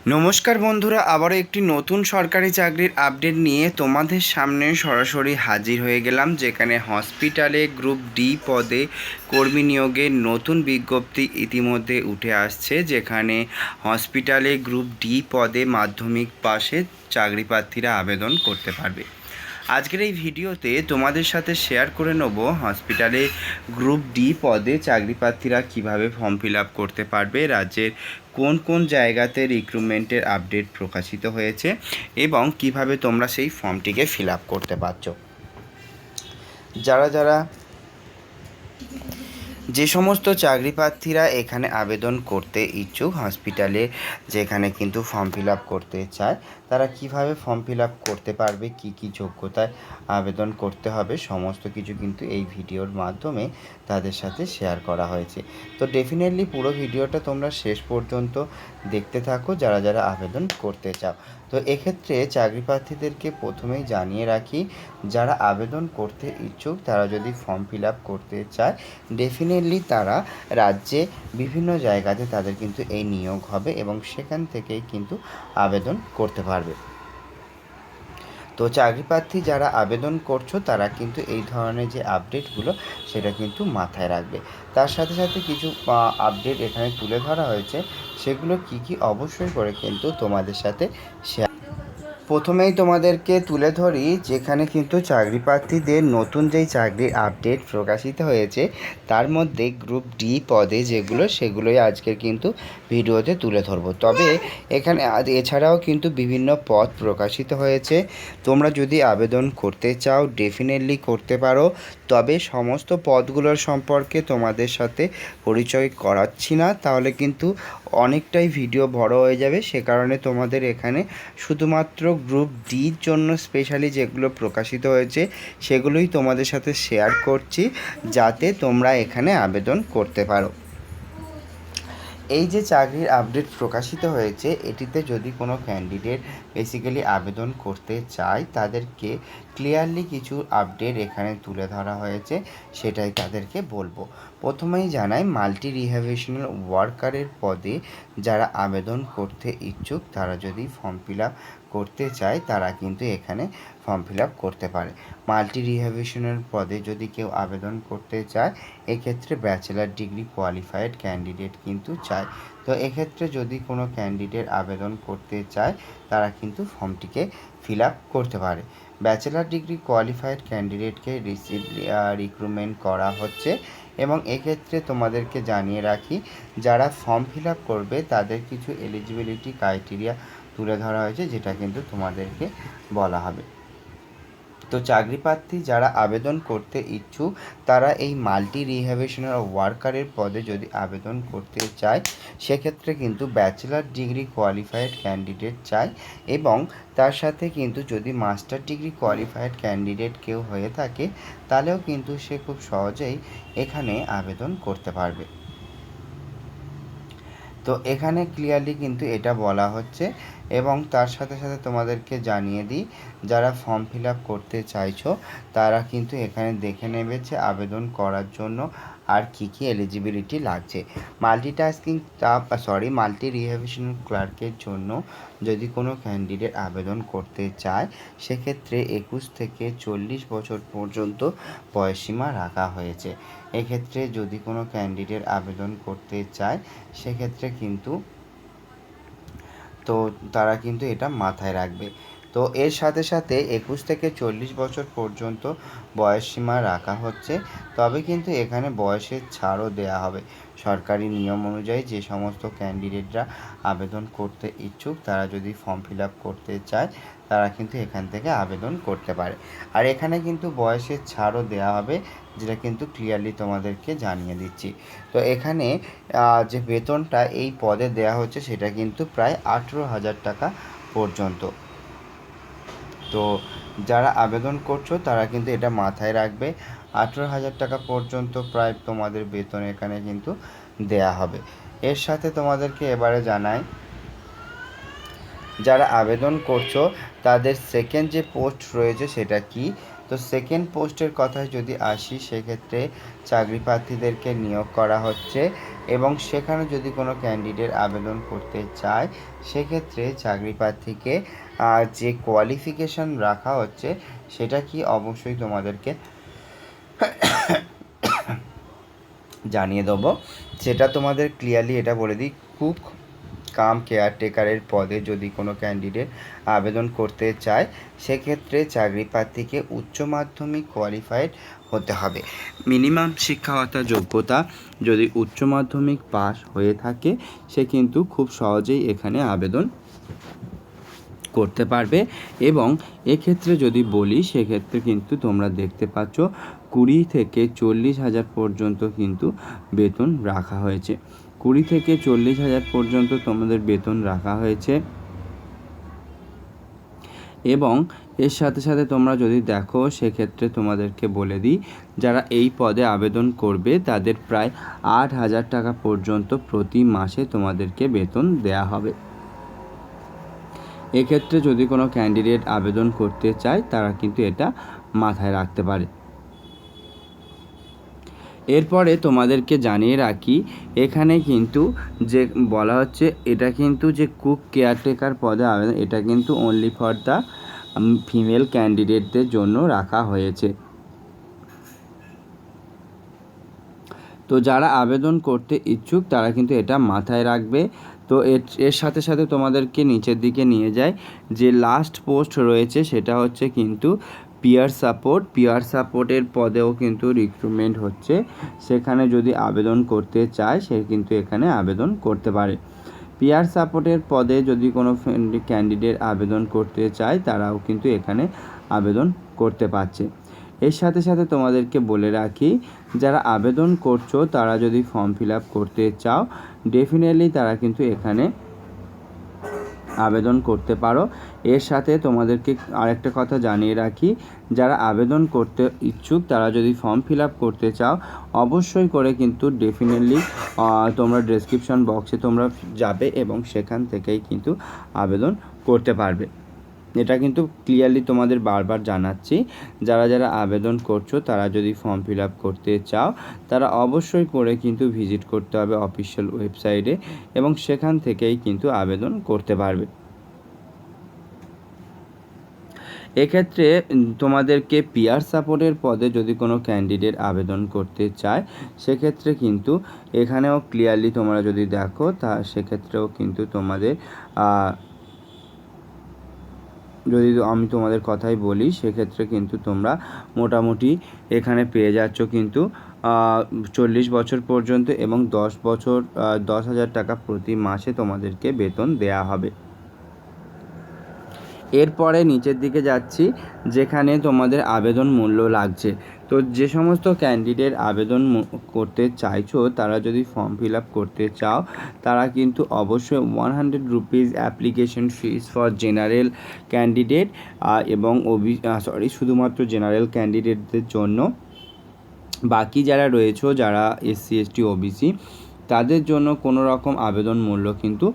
নমস্কার বন্ধুরা, আবারও একটি নতুন সরকারি চাকরির আপডেট নিয়ে তোমাদের সামনে সরাসরি হাজির হয়ে গেলাম, যেখানে হসপিটালে গ্রুপ ডি পদে কর্মী নিয়োগের নতুন বিজ্ঞপ্তি ইতিমধ্যে উঠে আসছে। যেখানে হসপিটালে গ্রুপ ডি পদে মাধ্যমিক পাশে চাকরি প্রার্থীরা আবেদন করতে পারবে। আজকের এই ভিডিওতে তোমাদের সাথে শেয়ার করে নেব হসপিটালে গ্রুপ ডি পদে চাকরি প্রার্থীরা কীভাবে ফর্ম ফিল আপ করতে পারবে, রাজ্যের কোন কোন জায়গাতে রিক্রুটমেন্টের আপডেট প্রকাশিত হয়েছে এবং কিভাবে তোমরা সেই ফর্মটিকে ফিল আপ করতে পারছো। যে সমস্ত চাকরি প্রার্থীরা এখানে আবেদন করতে ইচ্ছুক, হসপিটালে যেখানে কিন্তু ফর্ম ফিল আপ করতে চায়, তারা কিভাবে ফর্ম ফিল আপ করতে পারবে, কি কি যোগ্যতায় আবেদন করতে হবে, সমস্ত কিছু কিন্তু এই ভিডিওর মাধ্যমে তাদের সাথে শেয়ার করা হয়েছে। তো ডেফিনেটলি পুরো ভিডিওটা তোমরা শেষ পর্যন্ত দেখতে থাকো যারা যারা আবেদন করতে চাও। তো এক্ষেত্রে চাকরি প্রার্থীদেরকে প্রথমেই জানিয়ে রাখি, যারা আবেদন করতে ইচ্ছুক তারা যদি ফর্ম ফিল আপ করতে চায়, ডেফিনেটলি তারা রাজ্যে বিভিন্ন জায়গাতে তাদের কিন্তু এই নিয়োগ হবে এবং সেখান থেকেই কিন্তু আবেদন করতে পারবে। তো চাকরি প্রার্থী যারা আবেদন করছো তারা কিন্তু এই ধরনের যে আপডেটগুলো সেটা কিন্তু মাথায় রাখবে। তার সাথে সাথে কিছু আপডেট এখানে তুলে ধরা হয়েছে, সেগুলো কি অবশ্যই করে কিন্তু তোমাদের সাথে শেয়ার। প্রথমেই তোমাদেরকে তুলে ধরি, যেখানে কিন্তু চাকরি প্রার্থীদের নতুন যেই চাকরির আপডেট প্রকাশিত হয়েছে তার মধ্যে গ্রুপ ডি পদে সেগুলোই আজকের কিন্তু ভিডিওতে তুলে ধরবো। তবে এখানে এছাড়াও কিন্তু বিভিন্ন পদ প্রকাশিত হয়েছে। তোমরা যদি আবেদন করতে চাও ডেফিনেটলি করতে পারো, তবে সমস্ত পদগুলোর সম্পর্কে তোমাদের সাথে পরিচয় করাচ্ছি না, তাহলে কিন্তু অনেকটাই ভিডিও বড় হয়ে যাবে। সে কারণে তোমাদের এখানে শুধুমাত্র গ্রুপ ডির জন্য স্পেশালি যেগুলো প্রকাশিত হয়েছে সেগুলোই তোমাদের সাথে শেয়ার করছি, যাতে তোমরা এখানে আবেদন করতে পারো। এই যে চাকরির আপডেট প্রকাশিত হয়েছে, এটিতে যদি কোনো ক্যান্ডিডেট বেসিক্যালি আবেদন করতে চায় তাদেরকে ক্লিয়ারলি কিছু আপডেট এখানে তুলে ধরা হয়েছে, সেটাই তাদেরকে বলবো। প্রথমেই জানাই, মাল্টি রিহ্যাবিলিটেশনাল ওয়ার্কারের পদে যারা আবেদন করতে ইচ্ছুক তারা যদি ফর্ম ফিল আপ করতে চায় তারা কিন্তু এখানে ফর্ম ফিল আপ করতে পারে। মাল্টি রিহ্যাবিলিটেশনাল পদে যদি কেউ আবেদন করতে চায়, এক্ষেত্রে ব্যাচেলার ডিগ্রি কোয়ালিফাইড ক্যান্ডিডেট কিন্তু চায়। তো এক্ষেত্রে যদি কোনো ক্যান্ডিডেট আবেদন করতে চায় তারা কিন্তু ফর্মটিকে ফিল আপ করতে পারে। ব্যাচেলার ডিগ্রি কোয়ালিফাইড ক্যান্ডিডেটকে রিক্রুটমেন্ট করা হচ্ছে এবং এক্ষেত্রে তোমাদেরকে জানিয়ে রাখি, যারা ফর্ম ফিল আপ করবে তাদের কিছু এলিজিবিলিটি ক্রাইটেরিয়া তুলে ধরা হয়েছে, যেটা কিন্তু তোমাদেরকে বলা হবে। তো চাকরি প্রার্থী যারা আবেদন করতে ইচ্ছুক তারা এই মাল্টি রিহ্যাবিলিটেশনাল ওয়ার্কারের পদে যদি আবেদন করতে চায়, সেক্ষেত্রে কিন্তু ব্যাচেলার ডিগ্রি কোয়ালিফাইড ক্যান্ডিডেট চায় এবং তার সাথে কিন্তু যদি মাস্টার ডিগ্রি কোয়ালিফাইড ক্যান্ডিডেট কেউ হয়ে থাকে তাহলেও কিন্তু সে খুব সহজেই এখানে আবেদন করতে পারবে। তো এখানে ক্লিয়ারলি কিন্তু এটা বলা হচ্ছে এবং তার সাথে সাথে তোমাদেরকে জানিয়ে দিই, যারা ফর্ম ফিল আপ করতে চাইছো তারা কিন্তু এখানে দেখে নেবে যে আবেদন করার জন্য আর কি এলিজিবিলিটি লাগছে। মাল্টি রিহ্যাবিলিটেশন ক্লার্কের জন্য যদি কোনো ক্যান্ডিডেট আবেদন করতে চায়, সেক্ষেত্রে 21 থেকে 40 বছর পর্যন্ত বয়সসীমা রাখা হয়েছে। এক্ষেত্রে যদি কোনো ক্যান্ডিডেট আবেদন করতে চায় সেক্ষেত্রে কিন্তু তারা কিন্তু এটা মাথায় রাখবে। তো এর সাথে সাথে 21 থেকে 40 বছর পর্যন্ত বয়সসীমা রাখা হচ্ছে, তবে কিন্তু এখানে বয়সের ছাড়ও দেওয়া হবে। সরকারি নিয়ম অনুযায়ী যে সমস্ত ক্যান্ডিডেটরা আবেদন করতে ইচ্ছুক তারা যদি ফর্ম ফিল আপ করতে চায় তারা কিন্তু এখান থেকে আবেদন করতে পারে। আর এখানে কিন্তু বয়সের ছাড়ও দেওয়া হবে, যেটা কিন্তু ক্লিয়ারলি তোমাদেরকে জানিয়ে দিচ্ছি। তো এখানে যে বেতনটা এই পদে দেওয়া হচ্ছে সেটা কিন্তু প্রায় 18,000 টাকা পর্যন্ত। তো যারা আবেদন করছো তারা কিন্তু এটা মাথায় রাখবে, 18,000 টাকা পর্যন্ত প্রায় তোমাদের বেতন এখানে কিন্তু দেয়া হবে। এর সাথে তোমাদেরকে এবারে জানাই, যারা আবেদন করছো তাদের সেকেন্ড যে পোস্ট রয়েছে সেটা কি, তো সেকেন্ড পোস্টের কথায় যদি আসি, সেক্ষেত্রে চাকরি প্রার্থীদেরকে নিয়োগ করা হচ্ছে এবং সেখানে যদি কোনো ক্যান্ডিডেট আবেদন করতে চায়, সেক্ষেত্রে চাকরি প্রার্থীকে যে কোয়ালিফিকেশন রাখা হচ্ছে সেটা কি অবশ্যই তোমাদেরকে জানিয়ে দেবো। সেটা তোমাদের ক্লিয়ারলি এটা বলে দিই, কুক কাম কেয়ারটেকারের পদে যদি কোনো ক্যান্ডিডেট আবেদন করতে চায়, সেক্ষেত্রে চাকরি প্রার্থীকে উচ্চ মাধ্যমিক কোয়ালিফাইড হতে হবে। মিনিমাম শিক্ষাগত যোগ্যতা যদি উচ্চ মাধ্যমিক পাস হয়ে থাকে, সে কিন্তু খুব সহজেই এখানে আবেদন করতে পারবে। এবং এক্ষেত্রে যদি বলি, সেক্ষেত্রে কিন্তু তোমরা দেখতে পাচ্ছ 20 থেকে 40,000 পর্যন্ত কিন্তু বেতন রাখা হয়েছে। 20 থেকে 40,000 পর্যন্ত তোমাদের বেতন রাখা হয়েছে। এবং এর সাথে সাথে তোমরা যদি দেখো, সেক্ষেত্রে তোমাদেরকে বলে দিই, যারা এই পদে আবেদন করবে তাদের প্রায় 8,000 টাকা পর্যন্ত প্রতি মাসে তোমাদেরকে বেতন দেয়া হবে। এক্ষেত্রে যদি কোনো ক্যান্ডিডেট আবেদন করতে চায়, তারা কিন্তু এটা মাথায় রাখতে পারে। এরপরে তোমাদেরকে জানিয়ে রাখি, এখানে কিন্তু যে বলা হচ্ছে, এটা কিন্তু যে কুক কেয়ারটেকার পদে আবেদন, এটা কিন্তু অনলি ফর দ্য ফিমেল ক্যান্ডিডেটদের জন্য রাখা হয়েছে। তো যারা আবেদন করতে ইচ্ছুক তারা কিন্তু এটা মাথায় রাখবে। তো এর সাথে সাথে তোমাদেরকে নিচের দিকে নিয়ে যায়, যে লাস্ট পোস্ট রয়েছে সেটা হচ্ছে কিন্তু পিয়ার সাপোর্টের পদেও কিন্তু রিক্রুটমেন্ট হচ্ছে। সেখানে যদি আবেদন করতে চায়, সে কিন্তু এখানে আবেদন করতে পারে। পিয়ার সাপোর্টের পদে যদি কোনো ক্যান্ডিডেট আবেদন করতে চায়, তারাও কিন্তু এখানে আবেদন করতে পারছে। এর সাথে সাথে তোমাদেরকে বলে রাখি, যারা আবেদন করছো তারা যদি ফর্ম ফিল আপ করতে চাও, ডেফিনেটলি তারা কিন্তু এখানে আবেদন করতে পারো। এর সাথে তোমাদেরকে আরেকটা কথা জানিয়ে রাখি, যারা আবেদন করতে ইচ্ছুক তারা যদি ফর্ম ফিল আপ করতে চাও, অবশ্যই করে কিন্তু ডেফিনেটলি তোমরা ডেসক্রিপশন বক্সে তোমরা যাবে এবং সেখান থেকেই কিন্তু আবেদন করতে পারবে। এটা কিন্তু ক্লিয়ারলি তোমাদের বারবার জানাচ্ছি, যারা যারা আবেদন করছো তারা যদি ফর্ম ফিল আপ করতে চাও, তারা অবশ্যই করে কিন্তু ভিজিট করতে হবে অফিসিয়াল ওয়েবসাইটে এবং সেখান থেকেই কিন্তু আবেদন করতে পারবে। এক্ষেত্রে তোমাদেরকে পিয়ার সাপোর্টের পদে যদি কোনো ক্যান্ডিডেট আবেদন করতে চায়, সেক্ষেত্রে কিন্তু এখানেও ক্লিয়ারলি তোমরা যদি দেখো, তা সেক্ষেত্রেও কিন্তু তোমাদের যদি আমি তোমাদের কথাই বলি, সেক্ষেত্রে কিন্তু তোমরা মোটামুটি এখানে পেয়ে যাচ্ছ কিন্তু 40 বছর পর্যন্ত এবং 10 বছর 10,000 টাকা প্রতি মাসে তোমাদেরকে বেতন দেয়া হবে। এরপরে নিচের দিকে যাচ্ছি, যেখানে তোমাদের আবেদন মূল্য লাগছে। তো যে সমস্ত ক্যান্ডিডেট আবেদন করতে চাইছো, তারা যদি ফর্ম ফিল আপ করতে চাও, তারা কিন্তু অবশ্যই 100 rupees application fees for general candidate এবং শুধুমাত্র জেনারেল ক্যান্ডিডেটদের জন্য। বাকি যারা রয়েছে, যারা SC ST OBC, তাদের জন্য কোনো রকম আবেদন মূল্য কিন্তু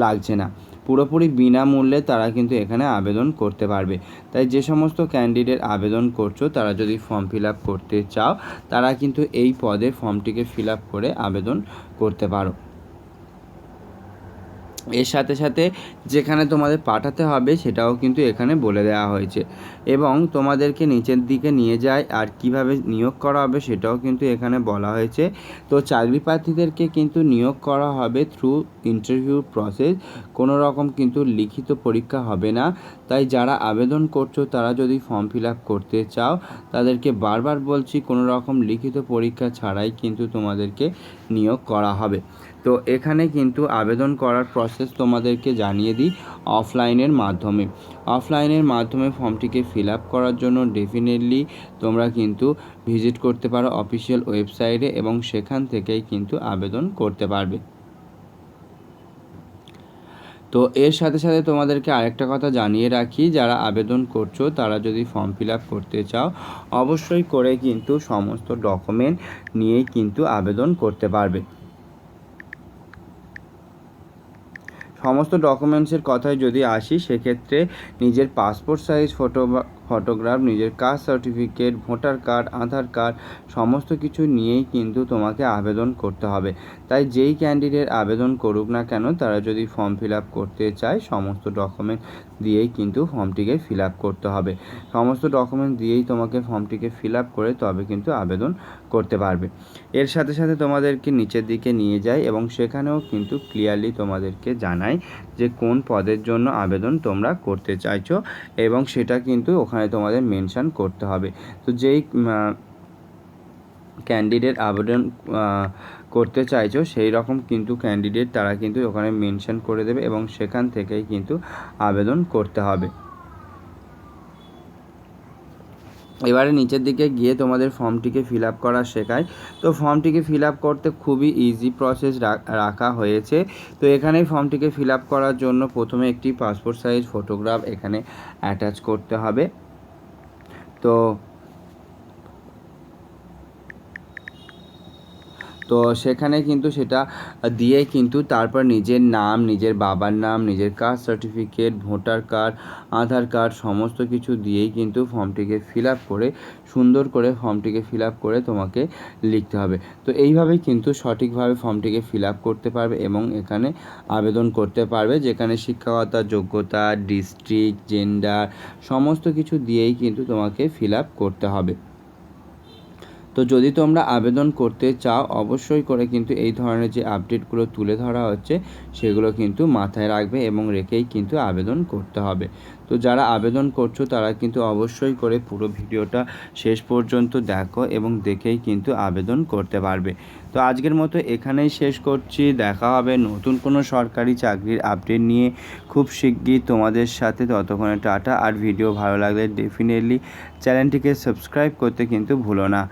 লাগছে না। পুরোপুরি বিনামূল্যে তারা কিন্তু এখানে আবেদন করতে পারবে। তাই যে সমস্ত ক্যান্ডিডেট আবেদন করছো, তারা যদি ফর্ম ফিল আপ করতে চাও, তারা কিন্তু এই পদে ফর্মটিকে ফিল আপ করে আবেদন করতে পারো। এর সাথে সাথে যেখানে তোমাদের পাঠাতে হবে সেটাও কিন্তু এখানে বলে দেওয়া হয়েছে এবং তোমাদেরকে নিচের দিকে নিয়ে যায় আর কিভাবে নিয়োগ করা হবে সেটাও কিন্তু এখানে বলা হয়েছে। তো চাকরি প্রার্থীদেরকে কিন্তু নিয়োগ করা হবে থ্রু ইন্টারভিউ প্রসেস, কোনো রকম কিন্তু লিখিত পরীক্ষা হবে না। তাই যারা আবেদন করছো তারা যদি ফর্ম ফিল আপ করতে চাও, তাদেরকে বারবার বলছি, কোনো রকম লিখিত পরীক্ষা ছাড়াই কিন্তু তোমাদেরকে নিয়োগ করা হবে। তো এখানে কিন্তু আবেদন করার প্রসেস তোমাদেরকে জানিয়ে দিই অফলাইনের মাধ্যমে ফর্মটিকে ফিল আপ করার জন্য ডেফিনেটলি তোমরা কিন্তু ভিজিট করতে পারো অফিসিয়াল ওয়েবসাইটে এবং সেখান থেকেই কিন্তু আবেদন করতে পারবে। তো এর সাথে সাথে তোমাদেরকে আরেকটা কথা জানিয়ে রাখি, যারা আবেদন করছো তারা যদি ফর্ম ফিল আপ করতে চাও, অবশ্যই করে কিন্তু সমস্ত ডকুমেন্ট নিয়েই কিন্তু আবেদন করতে পারবে। সমস্ত ডকুমেন্টসের কথায় যদি আসি, সেক্ষেত্রে নিজের পাসপোর্ট সাইজ ফটোগ্রাফ, নিজের কাস্ট সার্টিফিকেট, ভোটার কার্ড, আধার কার্ড সমস্ত কিছু নিয়েই কিন্তু তোমাকে আবেদন করতে হবে। তাই যেই ক্যান্ডিডেট আবেদন করুক না কেন, তারা যদি ফর্ম ফিল আপ করতে চায় সমস্ত ডকুমেন্ট দিয়েই কিন্তু ফর্মটিকে ফিল আপ করতে হবে। সমস্ত ডকুমেন্ট দিয়েই তোমাকে ফর্মটিকে ফিল আপ করে তবে কিন্তু আবেদন করতে পারবে। এর সাথে সাথে তোমাদেরকে নিচের দিকে নিয়ে যায় এবং সেখানেও কিন্তু ক্লিয়ারলি তোমাদেরকে জানায় যে কোন পদের জন্য আবেদন তোমরা করতে চাইছো এবং সেটা কিন্তু ওখানে তোমাদের মেনশন করতে হবে। তো যেই ক্যান্ডিডেট আবেদন করতে চাইছো সেই রকম কিন্তু ক্যান্ডিডেট তারা কিন্তু ওখানে মেনশন করে দেবে এবং সেখান থেকেই কিন্তু আবেদন করতে হবে। এবারে নিচের দিকে গিয়ে তোমাদের ফর্মটিকে ফিল আপ করা শেখায়। তো ফর্মটিকে ফিল আপ করতে খুবই ইজি প্রসেস রাখা হয়েছে। তো এখানে ফর্মটিকে ফিল আপ করার জন্য প্রথমে একটি পাসপোর্ট সাইজ ফটোগ্রাফ এখানে অ্যাটাচ করতে হবে। তো সেখানে কিন্তু সেটা দিয়ে কিন্তু তারপর নিজের নাম, নিজের বাবার নাম, নিজের কাস্ট সার্টিফিকেট, ভোটার কার্ড, আধার কার্ড সমস্ত কিছু দিয়েই কিন্তু ফর্মটিকে ফিল আপ করে সুন্দর করে ফর্মটিকে ফিল আপ করে তোমাকে লিখতে হবে। তো এইভাবেই কিন্তু সঠিকভাবে ফর্মটিকে ফিল আপ করতে পারবে এবং এখানে আবেদন করতে পারবে, যেখানে শিক্ষাগত যোগ্যতা, ডিস্ট্রিক্ট, জেন্ডার সমস্ত কিছু দিয়েই কিন্তু তোমাকে ফিল আপ করতে হবে। তো যদি তোমরা আবেদন করতে চাও অবশ্যই করে কিন্তু এই ধরনের যে আপডেটগুলো তুলে ধরা হচ্ছে সেগুলো কিন্তু মাথায় রাখবে এবং রেখেই কিন্তু আবেদন করতে হবে। তো যারা আবেদন করছো তারা কিন্তু অবশ্যই করে পুরো ভিডিওটা শেষ পর্যন্ত দেখো এবং দেখেই কিন্তু আবেদন করতে পারবে। তো আজকের মতো এখানেই শেষ করছি। দেখা হবে নতুন কোনো সরকারি চাকরির আপডেট নিয়ে খুব শিগগির তোমাদের সাথে। ততক্ষণে টাটা। আর ভিডিও ভালো লাগলে ডেফিনেটলি চ্যানেলটিকে সাবস্ক্রাইব করতে কিন্তু ভুলো না।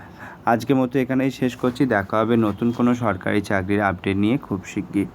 আজকের মতো এখানেই শেষ করছি। দেখা হবে নতুন কোনো সরকারি চাকরির আপডেট নিয়ে খুব শিগগির।